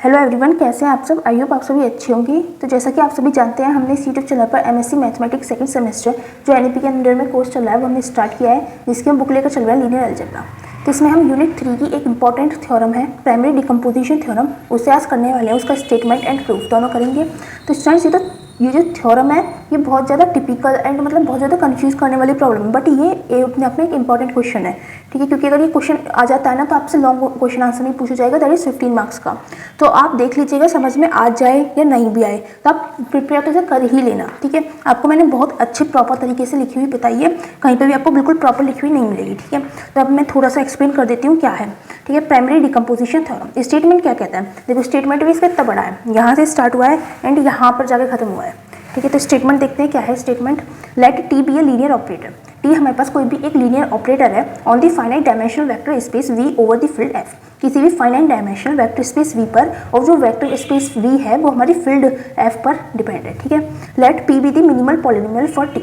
Hello everyone, कैसे हैं आप सब। आई होप आप सभी अच्छे होंगे। तो जैसा कि आप सभी जानते हैं, हमने इस यूट्यूब चैनल पर एमएससी मैथमेटिक्स सेकंड सेमेस्टर जो एनईपी के अंडर में कोर्स चल रहा है वो हमने स्टार्ट किया है, जिसकी हम बुक लेकर चल रहे हैं लीनियर अलजेब्रा। तो इसमें हम यूनिट 3 की एक इंपॉर्टेंट थ्योरम है प्राइमरी डिकम्पोजिशन थ्योरम, उसे आज करने वाले हैं। उसका स्टेटमेंट एंड प्रूफ दोनों करेंगे। तो स्टूडेंट्स ये जो थ्योरम है ये बहुत ज़्यादा टिपिकल एंड मतलब बहुत ज़्यादा कंफ्यूज करने वाली प्रॉब्लम है, बट ये अपने आप में एक इंपॉर्टेंट क्वेश्चन है, ठीक है। क्योंकि अगर ये क्वेश्चन आ जाता है ना तो आपसे लॉन्ग क्वेश्चन आंसर नहीं पूछा जाएगा, दैट इज 15 मार्क्स का। तो आप देख लीजिएगा समझ में आ जाए या नहीं भी आए तो आप प्रिपेयर तो कर ही लेना, ठीक है। आपको मैंने बहुत अच्छे प्रॉपर तरीके से लिखी हुई बताई है, कहीं पर भी आपको बिल्कुल प्रॉपर लिखी हुई नहीं मिलेगी, ठीक है। तो अब मैं थोड़ा सा एक्सप्लेन कर देती हूँ क्या है, ठीक है। प्राइमरी डिकम्पोजिशन थ्योरम स्टेटमेंट क्या कहता है। देखो स्टेटमेंट भी इसका इतना बड़ा है, यहाँ से स्टार्ट हुआ है एंड यहाँ पर जाकर खत्म हुआ है, ठीक है। तो स्टेटमेंट देखते हैं क्या है statement. Let T be a linear operator. T हमारे पास कोई भी एक लीनियर ऑपरेटर है on the finite dimensional vector space V over the field F. किसी भी finite dimensional vector space V पर, और जो वेक्टर स्पेस वी है वो हमारी फील्ड एफ पर डिपेंड है, ठीक है। Let P be the minimal polynomial for T.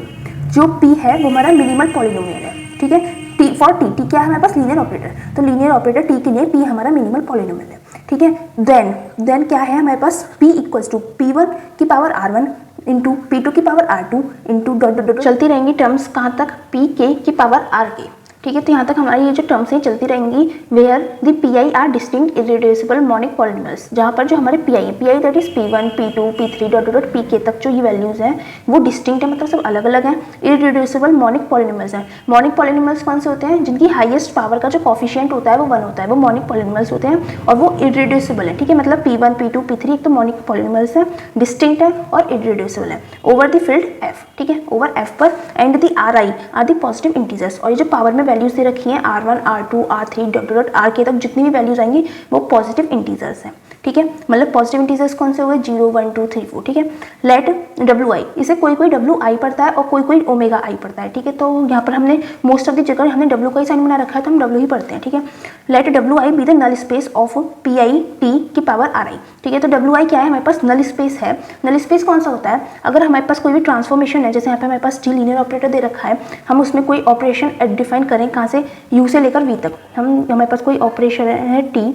जो पी है वो हमारा मिनिमल पॉलिनोमियल है, ठीक है। टी फॉर टी, टी क्या है हमारे पास लीनियर ऑपरेटर, तो लीनियर ऑपरेटर टी के लिए पी हमारा मिनिमल पॉलिनोमियल है, ठीक है। देन क्या है हमारे पास p इक्वल्स टू p1 की पावर r1 इंटू p2 की power r2 into dot dot चलती रहेंगी टर्म्स कहाँ तक pk की पावर rk, ठीक है। तो यहाँ तक हमारी ये जो टर्म्स हैं चलती रहेंगी। Where the P I are distinct irreducible monic polynomials, जहाँ पर जो हमारे पी आई है, P I that is p1 p2 p3 dot dot pk तक जो ये वैल्यूज हैं वो डिस्टिंक्ट है, मतलब सब अलग अलग हैं। इरेड्यूसिबल मॉनिक पॉलिनोमियल्स हैं। मॉनिक पॉलिनोमियल्स कौन से होते हैं, जिनकी हाईएस्ट पावर का जो कॉफिशिएंट होता है वो 1 होता है, वो मॉनिक पॉलिनोमियल्स होते हैं और वो इरेड्यूसिबल है, ठीक है। मतलब p1 p2 p3 एक तो मॉनिक पॉलिनोमियल्स है, डिस्टिंक्ट है और इरेड्यूसिबल है ओवर द फील्ड f, ठीक है, ओवर f पर। And the are I R the positive integers, और ये जो पावर में वैल्यूज दे रखी हैं r1 r2 r3 dot dot rk तक जितनी भी वैल्यूज आएंगी वो पॉजिटिव इंटीजर्स हैं, ठीक है। मतलब पॉजिटिव इंटीजर्स कौन से हुए, 0 1 2 3 4, ठीक है। लेट डब्ल्यू आई, इसे कोई कोई डब्ल्यू आई पढ़ता है और कोई कोई ओमेगा आई पढ़ता है, ठीक है। तो यहाँ पर हमने मोस्ट ऑफ द जगह हमने डब्ल्यू का ही साइन बना रखा है तो हम डब्ल्यू ही पढ़ते हैं, ठीक है। Let W I be the null space of P I T की पावर आर आई, ठीक है। तो डब्ल्यू आई क्या है, हमारे पास नल स्पेस है। नल स्पेस कौन सा होता है, अगर हमारे पास कोई भी ट्रांसफॉर्मेशन है, जैसे यहाँ पे हमारे पास टी लीनियर ऑपरेटर दे रखा है, हम उसमें कोई ऑपरेशन डिफाइन करें कहाँ से, यू से लेकर वी तक। हमारे पास कोई ऑपरेशन है टी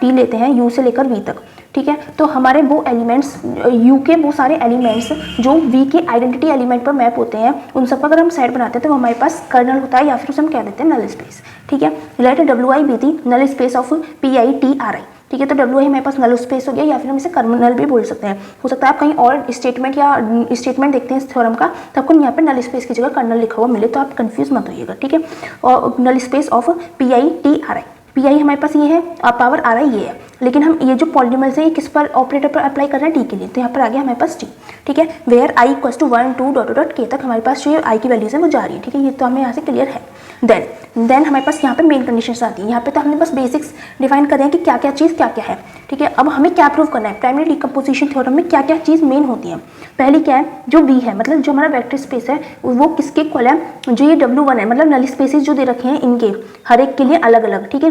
लेते हैं यू से लेकर वी तक, ठीक है। तो हमारे वो एलिमेंट्स यू के वो सारे एलिमेंट्स जो वी के आइडेंटिटी एलिमेंट पर मैप होते हैं, उन सब का अगर हम सेट बनाते हैं तो वो हमारे पास कर्नल होता है, या फिर उसे हम कह देते हैं नल स्पेस, ठीक है। Let W I be the null space of P I T R I, ठीक है। तो डब्ल्यू आई हमारे पास नल स्पेस हो गया, या फिर हम इसे कर्नल भी बोल सकते हैं। हो सकता है आप कहीं और स्टेटमेंट या स्टेटमेंट देखते हैं इस थ्योरम का तो आपको यहाँ पे नल स्पेस की जगह कर्नल लिखा हुआ मिले तो आप कंफ्यूज मत होइएगा, ठीक है। और null space of P I T R I, P I हमारे पास ये है और पावर आर आई ये है, लेकिन हम ये जो पॉलिनोमियल्स है ये किस पर ऑपरेटर पर अप्लाई कर रहे हैं, टी के लिए। तो यहाँ पर आ गया हमारे पास टी, ठीक है। Where I equals to 1 2 dot dot K तक हमारे पास जो आई की वैल्यूज है वो जा रही है, ठीक है। ये तो हमें यहाँ से क्लियर है। देन हमारे पास यहाँ पे मेन कंडीशंस आती है। यहाँ पे तो हमने बस बेसिक्स डिफाइन कर रहे हैं कि क्या क्या चीज़ क्या क्या है, ठीक है। अब हमें क्या प्रूव करना है, प्राइमरी डिकम्पोजिशन थ्योरम में क्या क्या चीज़ मेन होती है। पहली क्या है, जो वी है मतलब जो हमारा वेक्टर स्पेस है वो किसके इक्वल है, जो ये W1 है, मतलब नल स्पेसेस जो दे रखे हैं इनके हर एक के लिए अलग अलग, ठीक है।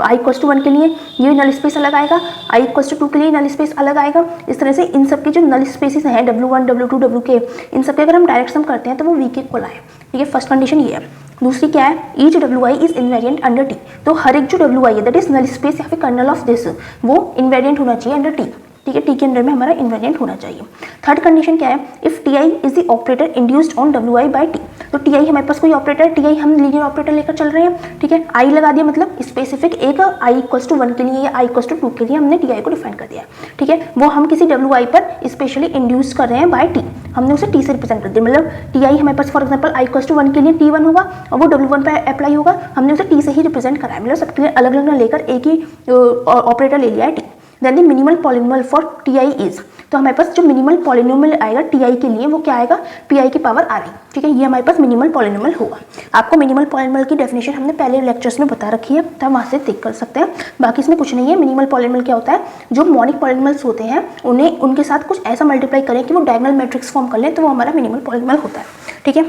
आई इक्वल्स टू 1 के लिए ये नल स्पेस अलग आएगा, आई इक्वल्स टू 2 के लिए नल स्पेस अलग आएगा। इस तरह से इन सब के जो नल स्पेसेस हैं W1 W2 WK, इन सब के अगर हम डायरेक्ट सम करते हैं तो वो वी के इक्वल आए, ठीक है। फर्स्ट कंडीशन ये है। दूसरी क्या है, each W I is invariant under T, तो हर एक जो डब्ल्यू आई है दैट इज नल स्पेस या फिर कर्नल ऑफ दिस वो इनवेरिएंट होना चाहिए अंडर टी, ठीक है। टी के अंदर में हमारा इन्वेरिएंट होना चाहिए। थर्ड कंडीशन क्या है, if T I is the operator induced on W I by T, तो टी आई हमारे पास कोई ऑपरेटर, टी आई हम लीनियर ऑपरेटर लेकर चल रहे हैं, ठीक है। आई लगा दिया मतलब स्पेसिफिक एक आई इक्वल्स टू 1 के लिए या आई इक्वल्स टू 2 के लिए हमने टी आई को डिफाइन कर दिया, ठीक है। वो हम किसी डब्ल्यू आई पर स्पेशली इंड्यूस कर रहे हैं बाय टी, हमने उसे टी से रिप्रेजेंट कर दिया। मतलब टी आई हमारे पास for example I equals to 1 के लिए T1 होगा और वो W1 पर अप्लाई होगा, हमने उसे टी से ही रिप्रेजेंट करा है, मतलब सबके लिए अलग अलग लेकर एक ही ऑपरेटर ले लिया है T. Then the minimal polynomial for T I is, तो हमारे पास जो मिनिमल पॉलिनोमियल आएगा टी आई के लिए वो क्या आएगा, पी आई की पावर आर आई, ठीक है। ये हमारे पास मिनिमल पॉलिनोमियल होगा। आपको मिनिमल पॉलिनोमियल की डेफिनेशन हमने पहले लेक्चर्स में बता रखी है, तो हम वहाँ से देख कर सकते हैं। बाकी इसमें कुछ नहीं है। मिनिमल पॉलिनोमियल क्या होता है, जो मॉनिक पॉलिनोमियल्स होते हैं उन्हें उनके साथ कुछ ऐसा मल्टीप्लाई करें कि वो डायगोनल मैट्रिक्स फॉर्म कर लें, तो वो हमारा मिनिमल पॉलिनोमियल होता है, ठीक है।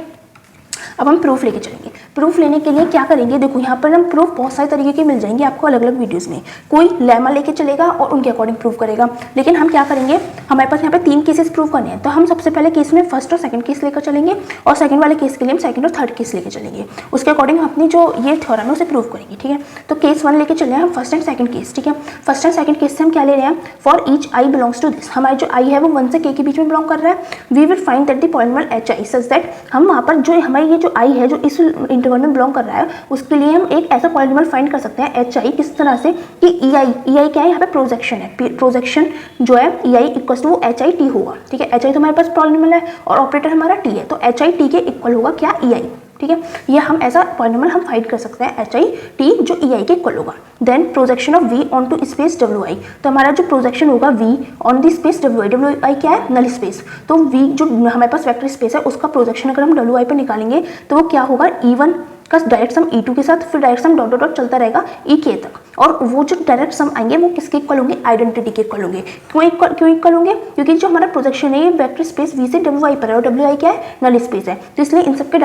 अब हम प्रूफ लेके चलेंगे। प्रूफ लेने के लिए क्या करेंगे, देखो यहाँ पर हम प्रूफ बहुत सारे तरीके के मिल जाएंगे आपको अलग अलग वीडियोस में। कोई लेमा लेके चलेगा और उनके अकॉर्डिंग प्रूफ करेगा, लेकिन हम क्या करेंगे, हमारे पास यहाँ पे 3 केसेस प्रूफ करने हैं, तो हम सबसे पहले केस में फर्स्ट और सेकंड केस लेकर चलेंगे और सेकंड वाले केस के लिए हम सेकंड और थर्ड केस लेकर चलेंगे। उसके अकॉर्डिंग अपनी जो ये थ्योरम है उसे प्रूफ करेंगे। ठीक है, तो केस 1 लेके चले हैं हम, फर्स्ट एंड सेकंड केस। ठीक है, फर्स्ट एंड सेकंड केस से हम क्या ले रहे हैं, for each I belongs to this, हमारा जो आई है वो 1 से k के बीच में बिलोंग कर रहा है। We will find that the polynomial H I such that, हम वहाँ पर जो हमारी ये जो आई है जो इस इंटरवल में बिलोंग कर रहा है उसके लिए हम एक ऐसा पॉलिनोमियल फाइंड कर सकते हैं एच आई, किस तरह से कि ई आई क्या है, यहाँ पे प्रोजेक्शन है, प्रोजेक्शन जो है E I equal to H I T होगा। ठीक है, एच आई तो हमारे पास पॉलिनोमियल है और ऑपरेटर हमारा टी है, तो एच आई टी के इक्वल होगा क्या, ई आई। ठीक है, ये हम ऐसा पॉलिनोमियल हम फाइंड कर सकते हैं एच आई टी जो ई आई के इक्वल होगा। Then projection of V onto space W I, तो हमारा जो प्रोजेक्शन होगा V on the space W I क्या है, नल स्पेस, तो वी जो हमारे पास वेक्टर स्पेस है उसका प्रोजेक्शन अगर हम डब्ल्यू आई पर निकालेंगे तो वो क्या होगा, E1 का डायरेक्ट सम E2 के साथ, फिर डायरेक्ट सम डॉट डॉट चलता रहेगा EK तक, और वो जो डायरेक्ट सम आएंगे वो किसके इक्वल होंगे, आइडेंटिटी के इक्वल होंगे। क्यों इक्वल होंगे, क्योंकि जो हमारा प्रोजेक्शन है ये वेक्टर स्पेस V से डब्ल्यू आई पर है और डब्ल्यू आई क्या है, नल स्पेस है, तो इसलिए इन सबके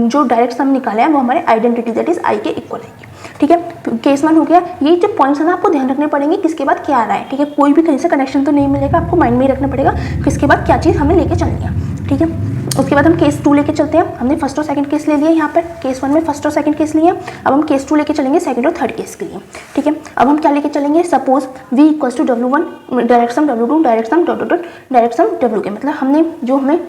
जो डायरेक्ट सम निकाले हैं वो हमारे आइडेंटिटी दैट इज आई के इक्वल है। ठीक है, केस 1 हो गया। ये जो पॉइंट्स है ना आपको ध्यान रखने पड़ेंगे किसके बाद क्या आ रहा है। ठीक है, कोई भी कहीं से कनेक्शन तो नहीं मिलेगा, आपको माइंड में ही रखना पड़ेगा किसके बाद क्या चीज़ हमें लेके चलनी है। ठीक है, उसके बाद हम केस 2 लेके चलते हैं। हमने फर्स्ट और सेकंड केस ले लिया यहाँ पर, केस 1 में फर्स्ट और सेकंड केस लिए, अब हम केस 2 लेके चलेंगे सेकंड और थर्ड केस के लिए। ठीक है, अब हम क्या लेके चलेंगे, suppose v equal to W1 direct sum W2 direct sum dot dot direct sum W K, मतलब हमने जो हमें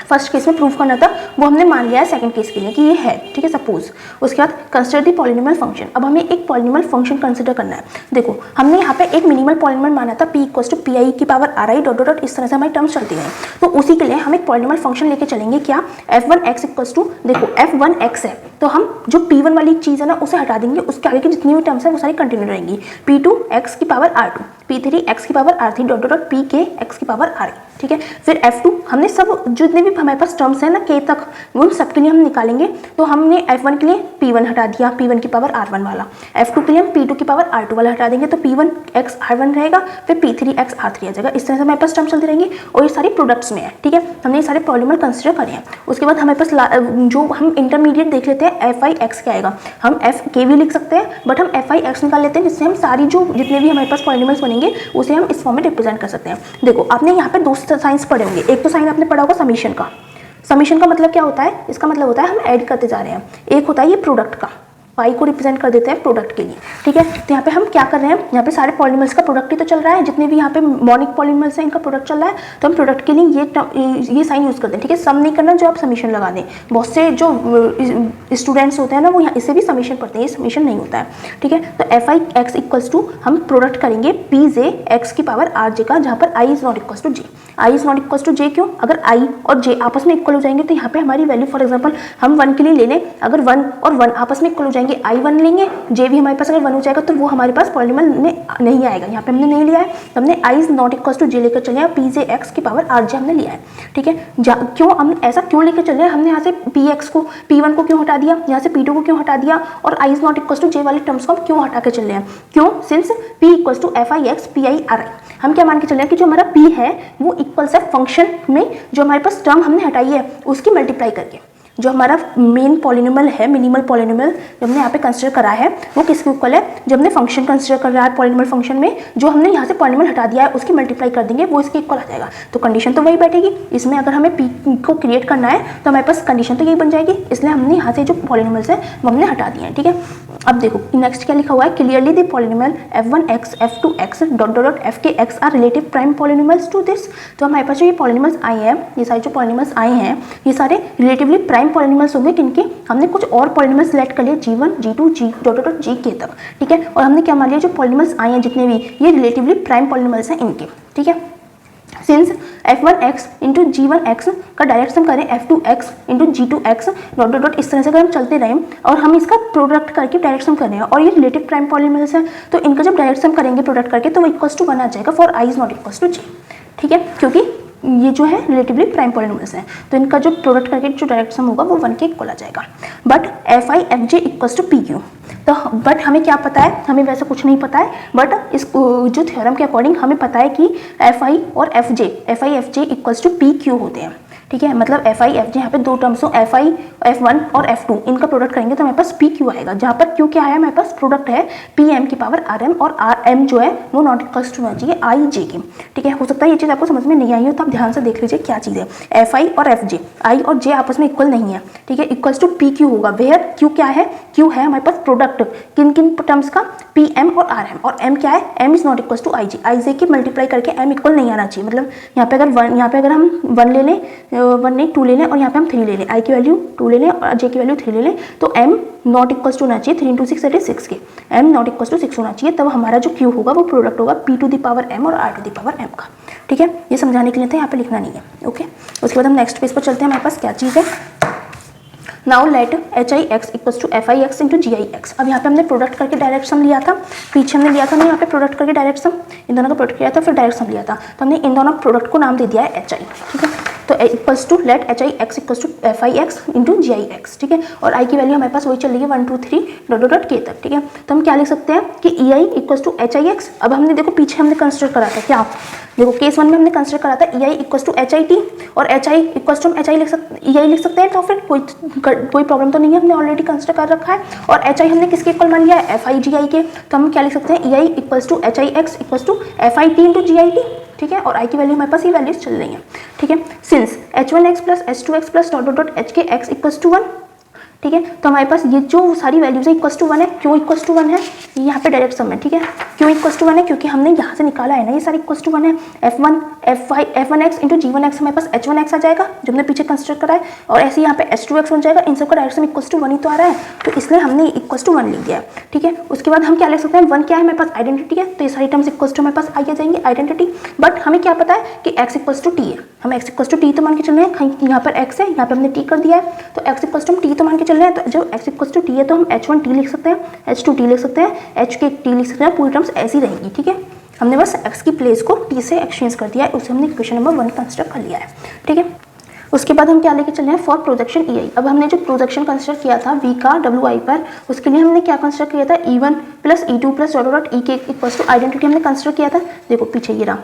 फर्स्ट केस में प्रूफ करना था वो हमने मान लिया है सेकंड केस के लिए कि ये है। ठीक है, सपोज उसके बाद कंसिडर द पॉलिनोमियल फंक्शन, अब हमें एक पॉलिनोमियल फंक्शन कंसिडर करना है। देखो हमने यहाँ पे एक मिनिमल पॉलिनोमियल माना था p equal to P I की power R I dot dot, इस तरह से हमारी टर्म्स चलती हैं, तो उसी के लिए हम एक पॉलिनोमियल फंक्शन लेके चलेंगे क्या, f1x इक्वल टू, देखो f1x है तो हम जो p1 वाली चीज़ है ना उसे हटा देंगे, उसके आगे की जितनी भी टर्म्स है वो सारी कंटिन्यू रहेंगी, p2x की पावर r2, p3x की power r3 dot dot pk x की पावर r। ठीक है, फिर f2 हमने सब जितने भी हमारे पास टर्म्स है ना k तक उन सब के लिए हम निकालेंगे, तो हमने f1 के लिए p1 हटा दिया, p1 की पावर r1 वाला, f2 के लिए हम p2 की पावर r2 वाला हटा देंगे, तो p1x r1 रहेगा, फिर p3x r3 आ जाएगा। इस तरह से हमारे पास टर्म्स चलती रहेंगी और ये सारी प्रोडक्ट्स में है। ठीक है, हमने ये सारे पॉलिनोमियल कंसिडर करे हैं। उसके बाद हमारे पास जो हम इंटरमीडिएट देख लेते हैं f(i(x) क्या आएगा, हम f k भी लिख सकते हैं बट हम f(i(x) निकाल लेते हैं, जिससे हम सारी जो जितने भी हमारे पास पॉलिनोमियल्स बनेंगे उसे हम इस फॉर्म में रिप्रेजेंट कर सकते हैं। देखो आपने यहाँ पे दो साइंस पढ़े होंगे, एक तो साइन आपने पढ़ा होगा समीशन का। समीशन का मतलब क्या होता है, इसका मतलब होता है हम ऐड करते जा रहे हैं। एक होता है ये प्रोडक्ट का, पाई को रिप्रेजेंट कर देते हैं प्रोडक्ट के लिए। ठीक है, तो यहाँ पे हम क्या कर रहे हैं, यहाँ पे सारे पॉलिनोमियल्स का प्रोडक्ट ही तो चल रहा है, जितने भी यहाँ पे मॉनिक पॉलिनोमियल्स हैं इनका प्रोडक्ट चल रहा है, तो हम प्रोडक्ट के लिए ये साइन यूज करते हैं। ठीक है, सम नहीं करना जो आप समीशन लगा दें, बहुत से जो स्टूडेंट्स होते हैं ना वो यहाँ इसे भी समीशन पढ़ते हैं, ये समीशन नहीं होता है। ठीक है, तो f(i(x) इक्वल्स टू हम प्रोडक्ट करेंगे pj x की पावर rj का, जहाँ पर i is not equals to j। i is not equals to j क्यों, अगर i और j आपस में इक्वल हो जाएंगे तो यहाँ पे हमारी वैल्यू, फॉर एग्जांपल हम 1 के लिए ले लें, अगर 1 और 1 आपस में इक्वल हो जाएंगे, i 1 लेंगे, j भी हमारे पास अगर 1 हो जाएगा तो वो हमारे पास पॉलिनोमियल में नहीं आएगा। यहाँ पे हमने नहीं लिया है, हमने i is not equals to j लेकर चले हैं, pj x की पावर rj हमने लिया है। ठीक है, क्यों हम ऐसा क्यों लेकर चले हैं, हमने यहाँ से px को p1 को क्यों हटा दिया, यहाँ से p2 को क्यों हटा दिया, और i is not equals to j वाले टर्म्स को हम क्यों हटा के चल रहे हैं, क्यों, since p equals to f(i(x) pi r i, हम क्या मान के चल रहे हैं कि जो हमारा p है वो इक्वल्स है फंक्शन में जो हमारे पास टर्म हमने हटाई है उसकी मल्टीप्लाई करके। जो हमारा मेन पॉलिनोमियल है, मिनिमल पॉलिनोमियल जो हमने यहाँ पे कंसिडर करा है वो किसके इक्वल है, जब हमने फंक्शन कंसिडर कर रहा है पॉलिनोमियल फंक्शन में जो हमने यहाँ से पॉलिनोमियल हटा दिया है उसकी मल्टीप्लाई कर देंगे, वो इसके इक्वल आ जाएगा। तो कंडीशन तो वही बैठेगी, इसमें अगर हमें p को क्रिएट करना है तो हमारे पास कंडीशन तो यही बन जाएगी, इसलिए हमने यहाँ से जो पॉलिनोमियल्स है वो हमने हटा दिए हैं। ठीक है, अब देखो नेक्स्ट क्या लिखा हुआ है, clearly the polynomial f1x f2x dot dot fkx are relative prime polynomials to this. तो हमारे पास जो ये पॉलिनोमियल्स आए हैं, ये सारे जो पॉलिनोमियल्स आए हैं ये सारे रिलेटिवली प्राइम पॉलिनोमियल्स होंगे, किनके, हमने कुछ और पॉलिनोमियल्स सेलेक्ट कर लिए g1 g2 g dot dot gk तक। ठीक है, और हमने क्या मान लिया जो पॉलिनोमियल्स आए हैं जितने भी ये रिलेटिवली प्राइम पॉलिनोमियल्स हैं इनके। ठीक है, सिंस f1x इंटू g1x का डायरेक्ट सम करें f2x into g2x dot dot dot, इस तरह से अगर हम चलते रहें और हम इसका प्रोडक्ट करके डायरेक्ट सम कर रहे हैं और ये रिलेटिव प्राइम पॉलिनोमियल्स है, तो इनका जब डायरेक्ट सम करेंगे प्रोडक्ट करके तो वो इक्वल्स टू 1 आ जाएगा for i is not equals to j। ठीक है, क्योंकि ये जो है रिलेटिवली प्राइम पॉलिनोमियल्स हैं तो इनका जो प्रोडक्ट करके जो डायरेक्ट सम होगा वो 1 के इक्वल आ जाएगा। But fi fj equals to pq, तो बट हमें क्या पता है, हमें वैसा कुछ नहीं पता है, बट इस जो थ्योरम के अकॉर्डिंग हमें पता है कि fi और fj fi fj equals to pq होते हैं। ठीक है, मतलब एफ आई एफ जे, यहाँ पे दो टर्म्स हो एफ आई F1 और F2, इनका प्रोडक्ट करेंगे तो हमारे पास PQ आएगा, जहाँ पर Q क्या है, हमारे पास प्रोडक्ट है PM की पावर RM, और RM जो है वो नॉट इक्वल टू होना चाहिए IJ की। ठीक है, हो सकता है ये चीज़ आपको समझ में नहीं आई हो, तो आप ध्यान से देख लीजिए क्या चीज़ है। FI और FJ, I और J आपस में इक्वल नहीं है, ठीक है, इक्वल्स टू PQ होगा, वेयर Q क्या है, Q है हमारे पास प्रोडक्ट किन किन टर्म्स का, PM और RM, और M क्या है, M is not equal to IJ की मल्टीप्लाई करके M इक्वल नहीं आना चाहिए, मतलब यहाँ पे अगर हम 1 ले लें, 1 नहीं 2 ले लें, और यहाँ पे हम 3 ले लें, I की वैल्यू 2 ले लें और J की वैल्यू 3 ले लें, तो M नॉट इक्वल टू होना चाहिए 3 × 6 दैट इज 6 के, M नॉट इक्वल टू 6 होना चाहिए, तब हमारा जो Q होगा वो प्रोडक्ट होगा P to the power M और R to the power M का। ठीक है, ये समझाने के लिए था, यहाँ पे लिखना नहीं है। ओके, उसके बाद हम नेक्स्ट पेज पर चलते हैं, हमारे पास क्या चीज़ है। Now let HIX equals to FIX into GIX। अब यहाँ पे हमने प्रोडक्ट करके डायरेक्ट सम लिया था, पीछे हमने लिया था ना यहाँ पे प्रोडक्ट करके डायरेक्ट सम, इन दोनों का प्रोडक्ट किया था फिर डायरेक्ट सम लिया था, तो हमने इन दोनों प्रोडक्ट को नाम दे दिया है HI। ठीक है, तो equals to let HIX equals to FIX into GIX। ठीक है, और I की वैल्यू हमारे पास वही चल रही है 1 2 3 डॉट K तक। ठीक है, तो हम क्या लिख सकते हैं कि EI इक्वल्स टू HIX। अब हमने देखो पीछे हमने कंसिडर करा था क्या, देखो केस 1 में हमने कंसिडर करा था EI इक्वल्स टू HIT, और HI इक्वल्स टू हम HI लिख सकते, EI लिख सकते हैं, तो फिर कोई प्रॉब्लम तो नहीं है, हमने ऑलरेडी कंसिडर कर रखा है। और HI हमने किसके इक्वल मान लिया है, FIGI के, तो हम क्या लिख सकते हैं EI equals to HIX equals to FIT into GIT। ठीक है, और I की वैल्यू हमारे पास ये वैल्यूज चल रही हैं। ठीक है, since H1X plus H2X plus dot dot HKX equals to 1। ठीक है, तो हमारे पास ये जो सारी वैल्यूज है इक्वल्स टू 1 है, क्यों इक्वल्स टू 1 है, ये यहाँ पे डायरेक्ट सम है। ठीक है, क्यों इक्वल्स टू 1 है, क्योंकि हमने यहाँ से निकाला है ना, ये सारी इक्वल्स टू 1 है। F1X इंटू G1X हमारे पास H1X आ जाएगा जो हमने पीछे कंसिडर करा है, और ऐसे यहाँ पे H2X बन जाएगा, इन सबका डायरेक्ट सम इक्वल्स टू 1 ही तो आ रहा है, तो इसलिए हमने इक्वल्स टू 1 लिख दिया है। ठीक है, उसके बाद हम क्या लिख सकते हैं, 1 क्या है हमारे पास, आइडेंटिटी है, तो ये सारी टर्म्स इक्वल्स टू हमारे पास आ जाएंगे आइडेंटिटी, बट हमें क्या पता है कि x इक्वल्स टू t है, हम x इक्वल्स टू t तो मान के चल रहे हैं, यहाँ पर x है, यहाँ पे हमने t कर दिया है, तो x इक्वल्स टू हम t तो मान के चल रहे हैं, तो जब x इक्वल्स टू t है तो हम H1t लिख सकते हैं, H2t लिख सकते हैं, HKT लिख सकते हैं, पूरी टर्म्स ऐसी रहेंगी। ठीक है, हमने बस x की प्लेस को t से एक्सचेंज कर दिया है, उसे हमने इक्वेशन नंबर 1 कंसिडर कर लिया है। ठीक है, उसके बाद हम क्या लेके चले हैं, फॉर प्रोजेक्शन EI। अब हमने जो प्रोजेक्शन कंसिडर किया था V का WI पर, उसके लिए हमने क्या कंसिडर किया था, E1 plus E2 plus dot dot EK equals to identity हमने कंसिडर किया था। देखो पीछे ये रहा।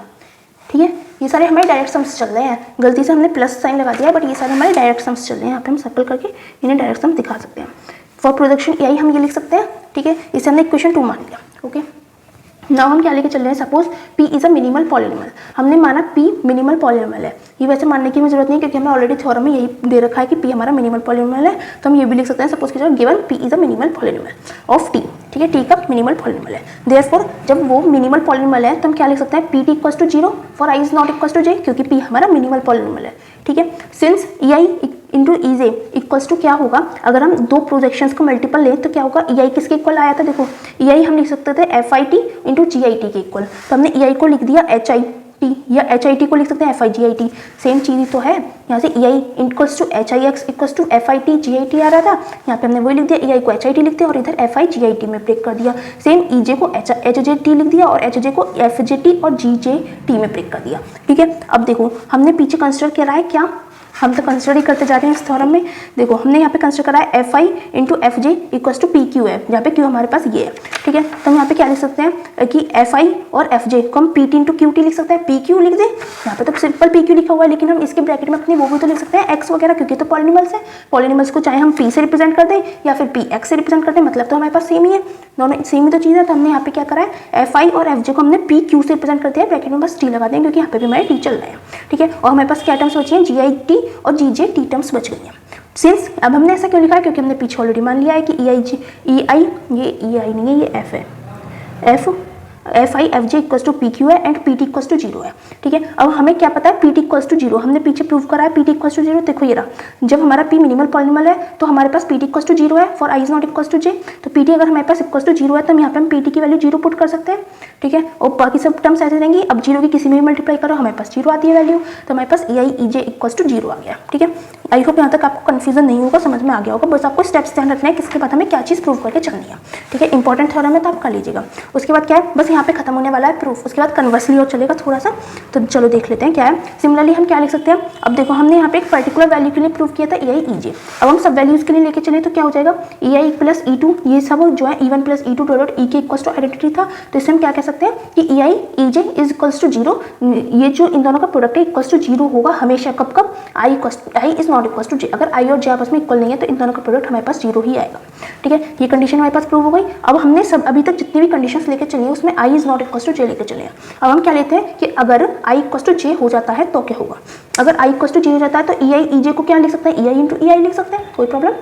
ठीक है, ये सारे हमारे डायरेक्ट सम्स चल रहे हैं, गलती से हमने प्लस साइन लगा दिया, बट ये सारे हमारे डायरेक्ट सम्स चल रहे हैं, यहाँ पे हम सर्कल करके इन्हें डायरेक्ट सम दिखा सकते हैं। फॉर प्रोजेक्शन EI हम ये लिख सकते हैं। ठीक है, इसे हमने इक्वेशन 2 मान लिया। ओके, नाउ हम क्या लेके चल रहे हैं, suppose P is a minimal polynomial, हमने माना P मिनिमल पॉलिनोमियल है। ये वैसे मानने की हमें जरूरत नहीं, क्योंकि हमें ऑलरेडी थ्योरम में यही दे रखा है कि P हमारा मिनिमल पॉलिनोमियल है, तो हम ये भी लिख सकते हैं, सपोज की given P is a minimal polynomial of T। ठीक है, T का मिनिमल पॉलिनोमियल है, देयरफॉर जब वो मिनिमल पॉलिनोमियल है तो हम क्या लिख सकते हैं, PT equals to 0 for I is not equals to J, क्योंकि P हमारा मिनिमल पॉलिनोमियल है। ठीक है, since EI into EJ equals to क्या होगा, अगर हम दो प्रोजेक्शंस को मल्टीपल लें तो क्या होगा, EI किसके इक्वल आया था, देखो EI हम लिख सकते थे FIT इंटू GIT के इक्वल, तो हमने EI को लिख दिया HIT, या HIT को लिख सकते हैं FIGIT, सेम चीज़ ही तो है। यहाँ से EI equals to HIX equals to FIT GIT आ रहा था, यहाँ पे हमने वही लिख दिया, EI को HIT लिख दिया और इधर FIGIT में ब्रेक कर दिया। सेम EJ को HJT लिख दिया और HJ को FJT और GJT में ब्रेक कर दिया। ठीक है, अब देखो हमने पीछे कंसिडर किया है क्या, हम तो कंसिडर ही करते जा रहे हैं इस थ्योरम में। देखो हमने यहाँ पे कंसिडर करा है FI into FJ equals to PQ है, जहाँ पे Q हमारे पास ये है। ठीक है, तो हम यहाँ पे क्या लिख सकते हैं कि FI और FJ को हम PT इंटू QT लिख सकते हैं, PQ लिख दें, यहाँ पे तो सिंपल PQ लिखा हुआ है, लेकिन हम इसके ब्रैकेट में अपनी वो भी तो लिख सकते हैं X वगैरह, क्योंकि तो पॉलिनोमियल्स है, पॉलिनोमियल्स को चाहे हम P से रिप्रेजेंट कर दें या फिर PX से रिप्रेजेंट कर दें, मतलब तो हमारे पास सेम ही है, दोनों सेम ही तो चीज़ है। तो हमने यहाँ पे क्या करा है, FI और FJ को हमने PQ से रिप्रेजेंट कर दिया है, ब्रैकेट में बस T लगा दें, क्योंकि यहाँ पे भी हमारे T चल रहे हैं। ठीक है, और हमारे पास क्या टर्म्स बची हैं, GIT और GJT टर्म्स बच गई हैं। सिंस अब हमने ऐसा क्यों लिखा है, क्योंकि हमने पीछे ऑलरेडी मान लिया है कि EI ये EI नहीं है, ये F है, FI FJ equals to PQ है एंड PT इक्वल्स टू 0 है। ठीक है, अब हमें क्या पता है PT इक्वल्स टू 0, हमने पीछे प्रूव करा है PT इक्वल्स टू 0। देखो ये रहा, जब हमारा P मिनिमल पॉलिनोमियल है तो हमारे पास PT इक्वल्स टू 0 है for I is not equals to J, तो PT अगर हमारे पास इक्वल्स टू 0 है तो हम यहाँ पे हम PT की वैल्यू 0 पुट कर सकते हैं। ठीक है, और बाकी सब टर्म्स ऐसे रहेंगी, अब 0 की किसी में भी मल्टीप्लाई करो हमारे पास 0 आती है वैल्यू, तो हमारे पास EI EJ इक्वल्स टू 0 आ गया। ठीक है, आई होप यहाँ तक आपको कंफ्यूजन नहीं होगा, समझ में आ गया होगा, बस आपको स्टेप्स ध्यान रखना है किसके बाद हमें क्या चीज़ प्रूव करके चलनी है। ठीक है, इंपॉर्टेंट थ्योरम है तो आप कर लीजिएगा। उसके बाद क्या है, बस यहाँ पे खत्म होने वाला है प्रूफ, उसके बाद कन्वर्सली और चलेगा थोड़ा सा। तो चलो देख लेते हैं क्या है। सिमिलरली हम क्या लिख सकते हैं, अब देखो हमने यहाँ पे एक पर्टिकुलर वैल्यू के लिए प्रूफ किया था EI EJ, अब हम सब वैल्यूज के लिए लेके चले तो क्या हो जाएगा, EI प्लस E2 ये सब जो है E1 plus E2 dot E के इक्वल्स टू आइडेंटिटी था, तो इससे हम क्या कह सकते हैं कि EI EJ is equals to 0, ये जो इन दोनों का प्रोडक्ट है इक्वल्स टू 0 होगा हमेशा। कब कब, I is not equals to J, अगर I और J आपस में इक्वल नहीं है तो इन दोनों का प्रोडक्ट हमारे पास 0 ही आएगा। ठीक है, ये कंडीशन हमारे पास प्रूव हो गई। अब हमने सब अभी तक जितनी भी कंडीशंस लेके चली है उसमें I is not equals to J लेके चले हैं। अब हम क्या लेते हैं कि अगर I इक्वल्स टू J हो जाता है तो क्या होगा, अगर I इक्वल्स टू J हो जाता है तो EI EJ को क्या लिख सकते हैं, EI इंटू EI लिख सकते हैं, कोई प्रॉब्लम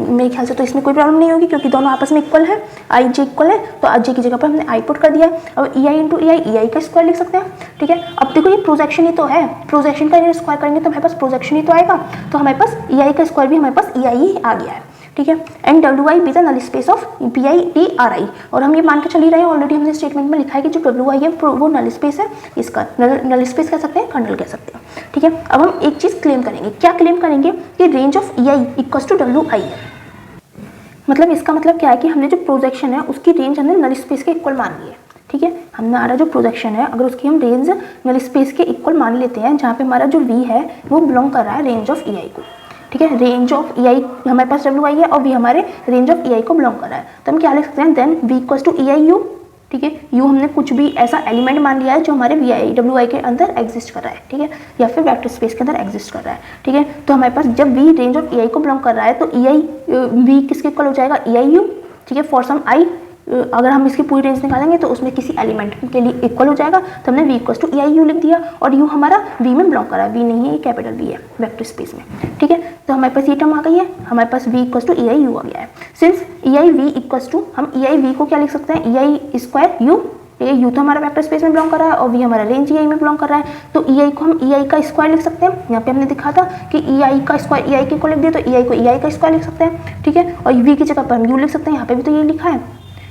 मेरे ख्याल से तो इसमें कोई प्रॉब्लम नहीं होगी क्योंकि दोनों आपस में इक्वल है, I J इक्वल है तो J की जगह पर हमने I पुट कर दिया है। अब EI इंटू EI का स्क्वायर लिख सकते हैं। ठीक है, अब देखो ये प्रोजेक्शन ही तो है, प्रोजेक्शन का स्क्वायर करेंगे तो हमारे पास प्रोजेक्शन ही तो आएगा, तो हमारे पास EI का स्क्वायर भी हमारे पास EI ही आ गया है। ठीक है, and WI be the null space of PI T RI, और हम ये मान के चल ही रहे हैं, ऑलरेडी हमने स्टेटमेंट में लिखा है कि जो WI है वो नल स्पेस है, इसका नल स्पेस कह सकते हैं, कर्नल कह सकते हैं। ठीक है, अब हम एक चीज़ क्लेम करेंगे, क्या क्लेम करेंगे कि range of EI equals to WI है। मतलब इसका मतलब क्या है कि हमने जो प्रोजेक्शन है उसकी रेंज हमने नल स्पेस के इक्वल मान ली है। ठीक है, हमारा जो प्रोजेक्शन है अगर उसकी हम रेंज नल स्पेस के इक्वल मान लेते हैं, जहाँ पे हमारा जो V है वो बिलोंग कर रहा है रेंज ऑफ EI को। ठीक है, रेंज ऑफ EI हमारे पास WI है और V हमारे रेंज ऑफ EI को बिलोंग कर रहा है, तो हम क्या लिख सकते हैं, then V equals to EI U। ठीक है, U हमने कुछ भी ऐसा एलिमेंट मान लिया है जो हमारे WI के अंदर एग्जिस्ट कर रहा है। ठीक है, या फिर वेक्टर स्पेस के अंदर एग्जिस्ट कर रहा है। ठीक है, तो हमारे पास जब V रेंज ऑफ EI को बिलोंग कर रहा है तो EI V किसके इक्वल हो जाएगा, EI U। ठीक है, फॉर सम I अगर हम इसकी पूरी रेंज निकालेंगे तो उसमें किसी एलिमेंट के लिए इक्वल हो जाएगा, तो हमने V equals to EI U लिख दिया, और U हमारा V में बिलोंग कर रहा है, V नहीं है, ये कैपिटल V है वेक्टर स्पेस में। ठीक है, तो हमारे पास ये टर्म आ गई है, हमारे पास V equals to EI U आ गया है। Since EI V equals to, हम EI V को क्या लिख सकते हैं, EI स्क्वायर U। ये U तो हमारा वेक्टर स्पेस में बिलोंग कर रहा है और V हमारा रेंज EI में बिलोंग कर रहा है, तो EI को हम EI का स्क्वायर लिख सकते हैं। यहाँ पे हमने दिखा था कि EI का स्क्वायर EI के को लिख दिया, तो EI को EI का स्क्वायर लिख सकते हैं। ठीक है, और V की जगह पर हम U लिख सकते हैं, यहाँ पे भी तो ये लिखा है,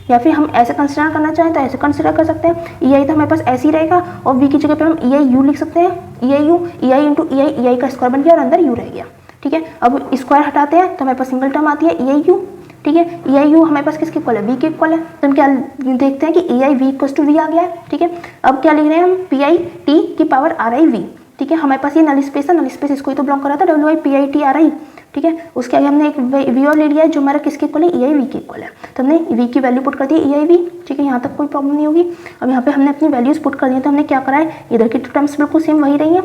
या फिर हम ऐसे कंसिडर करना चाहें तो ऐसे कंसिडर कर सकते हैं। EI तो हमारे पास ऐसे ही रहेगा और V की जगह पे हम EI U लिख सकते हैं, EI U, EI into EI का स्क्वायर बन गया और अंदर U रह गया। ठीक है, अब स्क्वायर हटाते हैं तो हमारे पास सिंगल टर्म आती है EI U। ठीक है, EI U हमारे पास किसके इक्वल है, V के इक्वल है, तो हम क्या देखते हैं कि EI V equals to V आ गया है। ठीक है, अब क्या लिख रहे हैं हम, PI T की पावर RI V। ठीक है, हमारे पास ये नल स्पेस है, नल स्पेस इसको ही तो बिलोंग कर रहा था, WI PI T RI। ठीक है, उसके आगे हमने एक V और ले लिया है जो हमारा किसके इक्वल है, EI V के इक्वल है, तो हमने V की वैल्यू पुट कर दी EI V। ठीक है, यहाँ तक कोई प्रॉब्लम नहीं होगी। अब यहाँ पे हमने अपनी वैल्यूज पुट कर दी है, तो हमने क्या करा है, इधर की टर्म्स बिल्कुल सेम वही रही है।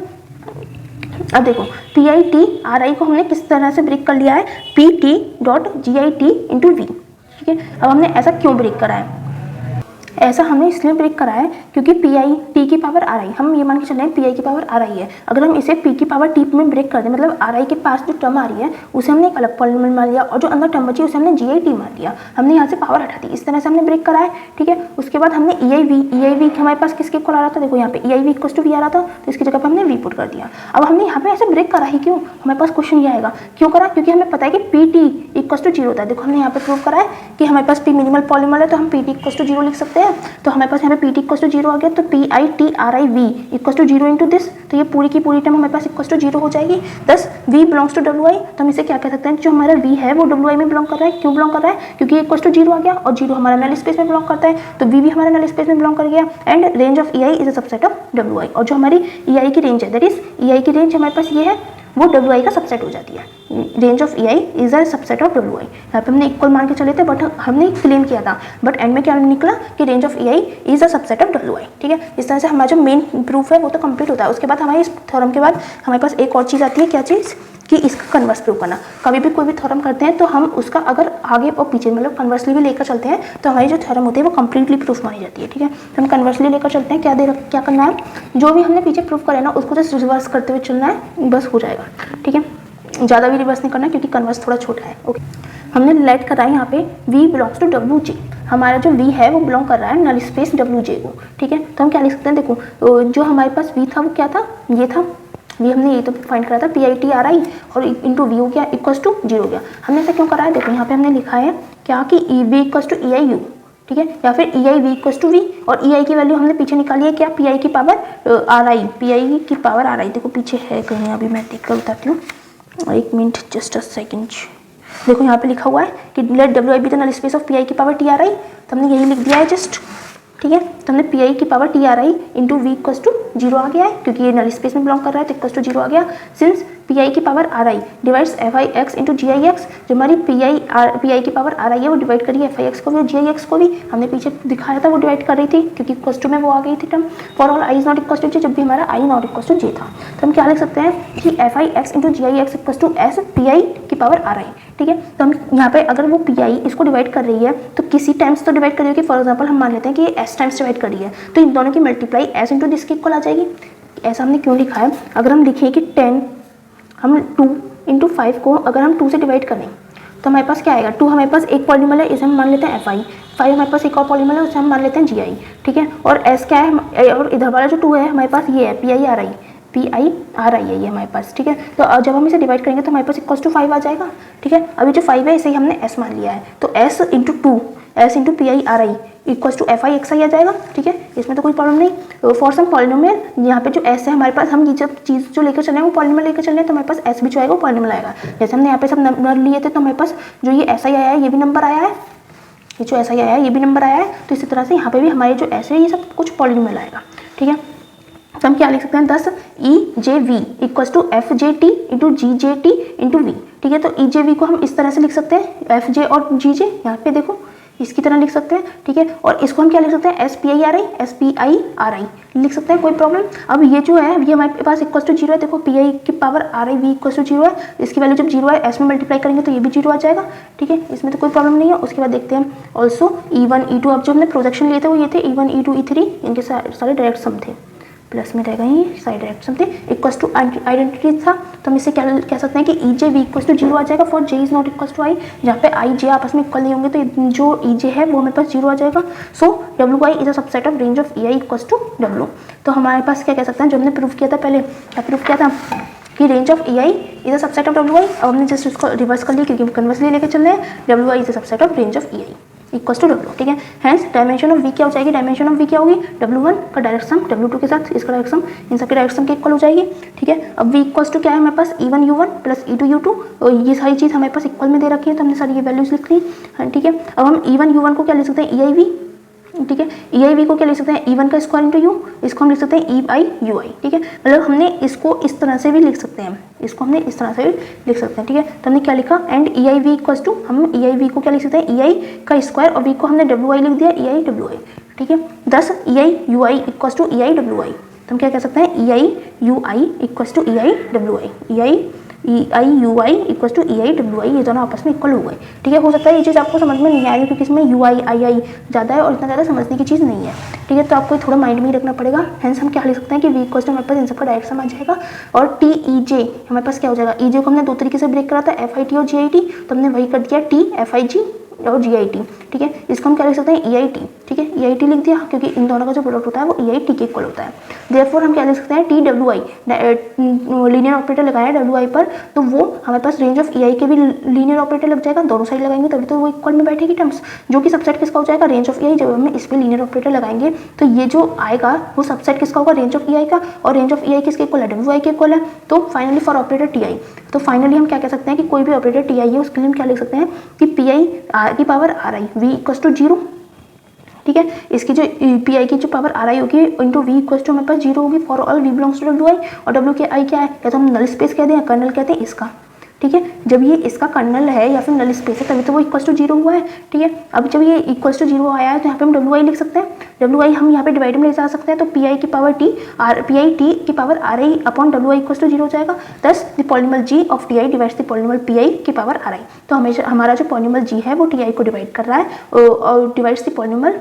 अब देखो PI T RI को हमने किस तरह से ब्रेक कर लिया है, PT dot GI T into V। ठीक है, अब हमने ऐसा क्यों ब्रेक करा है, ऐसा हमने इसलिए ब्रेक करा है क्योंकि PI T की पावर RI, हम ये मान के चल रहे हैं PI की पावर RI है, अगर हम इसे P की पावर T में ब्रेक कर दें, मतलब RI के पास जो टर्म आ रही है उसे हमने एक अलग पॉलिनोमियल मान लिया और जो अंदर टर्म बची उसे हमने GI T मान लिया, हमने यहाँ से पावर हटा दी, इस तरह से हमने ब्रेक करा है। ठीक है, उसके बाद हमने EI V हमारे पास किसके इक्वल आ रहा था, देखो यहाँ पे EI V equals to V आ रहा था, तो इसकी जगह पर हमने V पुट कर दिया। अब हमने यहाँ पे ऐसे ब्रेक करा ही क्यों, हमारे पास क्वेश्चन ये आएगा क्यों करा, क्योंकि हमें पता है कि PT इक्वल्स टू 0 होता है। देखो हमने यहाँ पे प्रूव करा है कि हमारे पास P मिनिमल पॉलीमर है, तो हम PT इक्वल्स टू 0 लिख सकते हैं, तो हमारे पास यहाँ पे PT इक्वल्स टू 0 आ गया, तो PI T RI V equals to 0 into this, तो ये पूरी की पूरी टर्म हमारे पास इक्वल्स टू 0 हो जाएगी। दस V बिलोंग्स टू WI, तो हम इसे क्या कह सकते हैं, जो हमारा V है वो WI में बिलोंग कर रहा है, क्यों बिलोंग कर रहा है, क्योंकि इक्वल्स टू 0 आ गया और 0 हमारा नल स्पेस में बिलोंग करता है, तो V भी हमारा नल स्पेस में बिलोंग कर गया। And range of EI is a subset of WI, और जो हमारी EI की रेंज है, दैट इज EI की रेंज हमारे पास ये है, वो WI का सबसेट हो जाती है। Range of EI is a subset of WI। यहाँ पे हमने इक्वल मान के चले थे, बट हमने क्लेम किया था, बट एंड में क्या निकला कि range of EI is a subset of WI। ठीक है, इस तरह से हमारा जो मेन प्रूफ है वो तो कंप्लीट होता है। उसके बाद हमारे इस थ्योरम के बाद हमारे पास एक और चीज़ आती है, क्या चीज़, कि इसका कन्वर्स प्रूव करना। कभी भी कोई भी थ्योरम करते हैं तो हम उसका अगर आगे और पीछे मतलब कन्वर्सली भी लेकर चलते हैं तो हमारी जो थ्योरम होती है वो कंप्लीटली प्रूफ मानी जाती है। ठीक है, तो हम कन्वर्सली लेकर चलते हैं, क्या करना है, जो भी हमने पीछे प्रूफ करा है ना उसको जस्ट रिवर्स करते हुए चलना है, बस हो जाएगा। ठीक है, ज़्यादा भी रिवर्स नहीं करना क्योंकि कन्वर्स थोड़ा छोटा है। ओके, हमने लेट करा है यहाँ पे V बिलोंग्स टू WJ, हमारा जो V है वो बिलोंग कर रहा है नल स्पेस WJ को। ठीक है, तो हम क्या लिख सकते हैं, देखो जो हमारे पास V था वो क्या था, ये था V, हमने ये तो फाइंड करा था PI T RI और इंटू V हो गया इक्वल्स टू 0 हो गया। हमने ऐसा क्यों करा है, देखो यहाँ पे हमने लिखा है क्या कि V equals to EI U। ठीक है, या फिर EI V equals to V, और EI की वैल्यू हमने पीछे निकाली है क्या, PI की पावर RI, PI की पावर RI, देखो पीछे है कहीं, अभी मैं देख कर बताती हूँ, एक मिनट, जस्ट अ सेकेंड। देखो यहाँ पे लिखा हुआ है कि let WI be the null space of PI की पावर TRI, तो हमने यही लिख दिया है जस्ट। ठीक है। तो हमने पी आई की power T R I into V equals to 0 आ गया है, क्योंकि ये नल स्पेस में बिलोंग कर रहा है तो इक्वल्स टू 0 आ गया। सिंस पी आई की power R I divides F I X into G I X, जो हमारी पी आई की पावर आर आई है वो डिवाइड करिए एफ आई एक्स को भी और जी आई एक्स को भी। हमने पीछे दिखाया था वो डिवाइड कर रही थी, क्योंकि इक्वल्स टू में वो आ गई थी term. For all I is not equals to J, जब भी हमारा I not equals to J था, तो हम क्या लिख सकते हैं कि F I X into G I X equals to S P I की पावर आर आई। ठीक है। तो हम यहाँ पे अगर वो पी आई इसको डिवाइड कर रही है तो किसी टाइम्स तो डिवाइड कर रही है, कि फॉर एग्जाम्पल हम मान लेते हैं कि एस टाइम्स डिवाइड कर रही है, तो इन दोनों की मल्टीप्लाई एस इंटू दिस के इक्वल आ जाएगी। ऐसा हमने क्यों लिखा है, अगर हम लिखें कि 10 हम 2 इंटू 5 को अगर हम 2 से डिवाइड करें तो हमारे पास क्या आएगा, 2 हमारे पास एक पॉलीमल है, इसे हम मान लेते हैं एफ आई, 5 हमारे पास एक और पॉलीमल है, उसे हम मान लेते हैं जी आई। ठीक है। और एस क्या है, और इधर वाला जो 2 है हमारे पास ये है P I R I, P I R आई है ये हमारे पास। ठीक है। तो जब हम इसे डिवाइड करेंगे तो हमारे पास इक्वल्स टू 5 आ जाएगा। ठीक है। अभी जो 5 है इसे ही हमने एस मान लिया है, तो S into 2 S into P I R I equals to F I X I आ जाएगा। ठीक है। इसमें तो कोई प्रॉब्लम नहीं। फॉर सम पॉलिनोमियल यहाँ पे जो एस है हमारे पास, हम ये जब चीज़ जो लेकर चल रहे हैं वो पॉलिनोमियल लेकर चल रहे हैं, तो हमारे पास एस भी जो आएगा वो पॉलिनोमियल आएगा। जैसे हमने यहाँ पे सब नंबर लिए थे, तो हमारे पास जो ये एस आई आया है ये भी नंबर आया है, ये जो एस आई आया है ये भी नंबर आया है। तो इसी तरह से यहाँ पे भी हमारे जो एस है ये सब कुछ पॉलिनोमियल आएगा। ठीक है। तो हम क्या लिख सकते हैं, 10 E J V equals to F J T into G J T into V. ठीक है। तो ई जे वी को हम इस तरह से लिख सकते हैं, एफ जे और जी जे यहाँ पे देखो इसकी तरह लिख सकते हैं। ठीक है। और इसको हम क्या लिख सकते हैं, एस पी आई आर आई लिख सकते हैं, कोई प्रॉब्लम। अब ये जो है ये हमारे पास इक्वल्स टू 0 है, देखो पी आई की power R I V equals to 0 है, इसकी वैल्यू जब 0 है एस में मल्टीप्लाई करेंगे तो ये भी 0 आ जाएगा। ठीक है। इसमें तो कोई प्रॉब्लम नहीं है। उसके बाद देखते हैं ऑल्सो E1 E2, अब जो हमने प्रोजेक्शन लिए थे वो ये थे E1 E2 E3, इनके सारे डायरेक्ट सम थे, प्लस में रहेगा ये साइड डायरेक्ट सम थे, इक्वल्स टू आइडेंटिटी था, तो हम इसे क्या कह सकते हैं कि E J V equals to 0 आ जाएगा for J is not equals to I. जहाँ पे आई जे आपस में इक्वल नहीं होंगे तो जो ई जे है वो हमारे पास 0 आ जाएगा। So W I is a subset of range of E I equals to W. तो हमारे पास क्या कह सकते हैं, जो हमने प्रूफ किया था पहले, क्या प्रूफ किया था कि range of E I is a subset of W I. अब हमने जस्ट उसको रिवर्स कर लिया क्योंकि हम कन्वर्सली लेके चल रहे हैं, W I is a subset of range of E I equals to W. ठीक है। हैंस डायमेंशन ऑफ वी क्या हो जाएगी, डायमेंशन ऑफ वी क्या होगी, W1 का डायरेक्ट सम W2 के साथ इसका डायरेक्ट सम, इन सबके डायरेक्ट सम के इक्वल हो जाएगी। ठीक है। अब वी इक्वल्स टू क्या है हमारे पास, E1 U1 plus E2 U2, और ये सारी चीज़ हमारे पास इक्वल में दे रखी है तो हमने सारी ये वैल्यूज लिख ली। ठीक है। अब हम E1 U1 को क्या लिख सकते हैं, EIV। ठीक है। EIV को क्या लिख सकते हैं, E1 का स्क्वायर इंटू यू, इसको हम लिख सकते हैं EI UI। ठीक है। मतलब हमने इसको इस तरह से भी लिख सकते हैं, इसको हमने इस तरह से भी लिख सकते हैं। ठीक है। तो हमने क्या लिखा, एंड EIV इक्वल्स टू, हम EIV को क्या लिख सकते हैं, EI का स्क्वायर, और V को हमने WI लिख दिया, EI WI। ठीक है। 10 EI UI equals to EI WI। तो हम क्या कह सकते हैं, EI UI equals to EI WI, EI UI equals to EI WI, ये दोनों आपस में इक्वल हो गए। ठीक है। हो सकता है ये चीज़ आपको समझ में नहीं आ रही क्योंकि इसमें UI II ज़्यादा है और इतना ज़्यादा समझने की चीज़ नहीं है। ठीक है। तो आपको थोड़ा माइंड में ही रखना पड़ेगा। हेंस हम क्या लिख सकते हैं कि V इक्वल्स टू हमारे पास इन सबका डायरेक्ट सम आ जाएगा, और TEJ हमारे पास क्या हो जाएगा, EJ को हमने दो तरीके से ब्रेक करा था, FIT और GIT, तो हमने वही कर दिया T FIG और GIT। ठीक है। इसको हम क्या लिख सकते हैं, EIT। ठीक है। EIT लिख दिया क्योंकि इन दोनों का जो प्रोडक्ट होता है वो EIT के इक्वल होता है। देयरफॉर हम क्या लिख सकते हैं, TWI, लीनियर ऑपरेटर लगाया है WI पर, तो वो हमारे पास रेंज ऑफ EI के भी लीनियर ऑपरेटर लग जाएगा, दोनों साइड लगाएंगे तभी तो वो इक्वल में बैठेगी टर्म्स, जो कि सबसेट किसका हो जाएगा, रेंज ऑफ EI। जब हम इस पर लीनियर ऑपरेटर लगाएंगे तो ये जो आएगा वो सबसेट किसका होगा, रेंज ऑफ EI का, और रेंज ऑफ EI किसके इक्वल है, WI के इक्वल है। तो फाइनली फॉर ऑपरेटर TI, तो फाइनली हम क्या कह सकते हैं कि कोई भी ऑपरेटर TI है उसके लिए हम क्या लिख सकते हैं कि PI की power RI V equals to 0। ठीक है। इसकी जो PI की जो पावर RI होगी इंटू V इक्वल्स टू हमारे पास 0 होगी for all V belongs to WI, और W के I क्या है, या तो हम नल स्पेस कहते हैं या कर्नल कहते हैं इसका। ठीक है। जब ये इसका कर्नल है या फिर नल स्पेस है तभी तो वो इक्वल्स टू 0 हुआ है। ठीक है। अब जब ये इक्वल्स टू 0 आया है तो यहाँ पे हम WI लिख सकते हैं, WI हम यहाँ पे डिवाइड में ले जा सकते हैं, तो PI की पावर PI T की power RI upon WI equals to 0 हो जाएगा। Thus the polynomial G of TI divides the polynomial PI की पावर RI। तो हमेशा हमारा जो पॉलिनोमियल G है वो TI को डिवाइड कर रहा है और divides the polynomial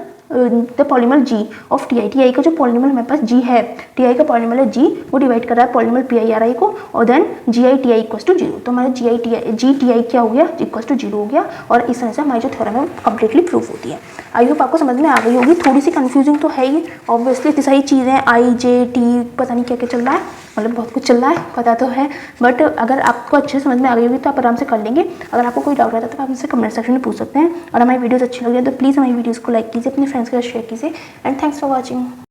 G of TI। TI का जो पॉलिनोमियल हमारे पास G है, TI का पॉलिनोमियल है G, वो डिवाइड कर रहा है पॉलिनोमियल PI RI को, और then GI TI equals to 0। तो हमारा G TI क्या हो गया, इक्वल्स टू 0 हो गया, और इस तरह से हमारी जो थ्योरम है कंप्लीटली प्रूफ होती है। आई होप आपको समझ में आ गई होगी। थोड़ी सी कंफ्यूजिंग तो है ही, ऑब्वियसली इतनी सारी चीज़ें I J T पता नहीं क्या क्या चल रहा है, मतलब बहुत कुछ चल रहा है, पता तो है, बट अगर आपको अच्छे से समझ में आ गई होगी तो आप आराम से कर लेंगे। अगर आपको कोई डाउट रहता है तो आप मुझसे कमेंट सेक्शन में पूछ सकते हैं, और हमारी वीडियोस अच्छी लग रही है तो प्लीज़ हमारी वीडियोस को लाइक कीजिए, अपने फ्रेंड्स के साथ शेयर कीजिए, एंड थैंक्स फॉर वॉचिंग।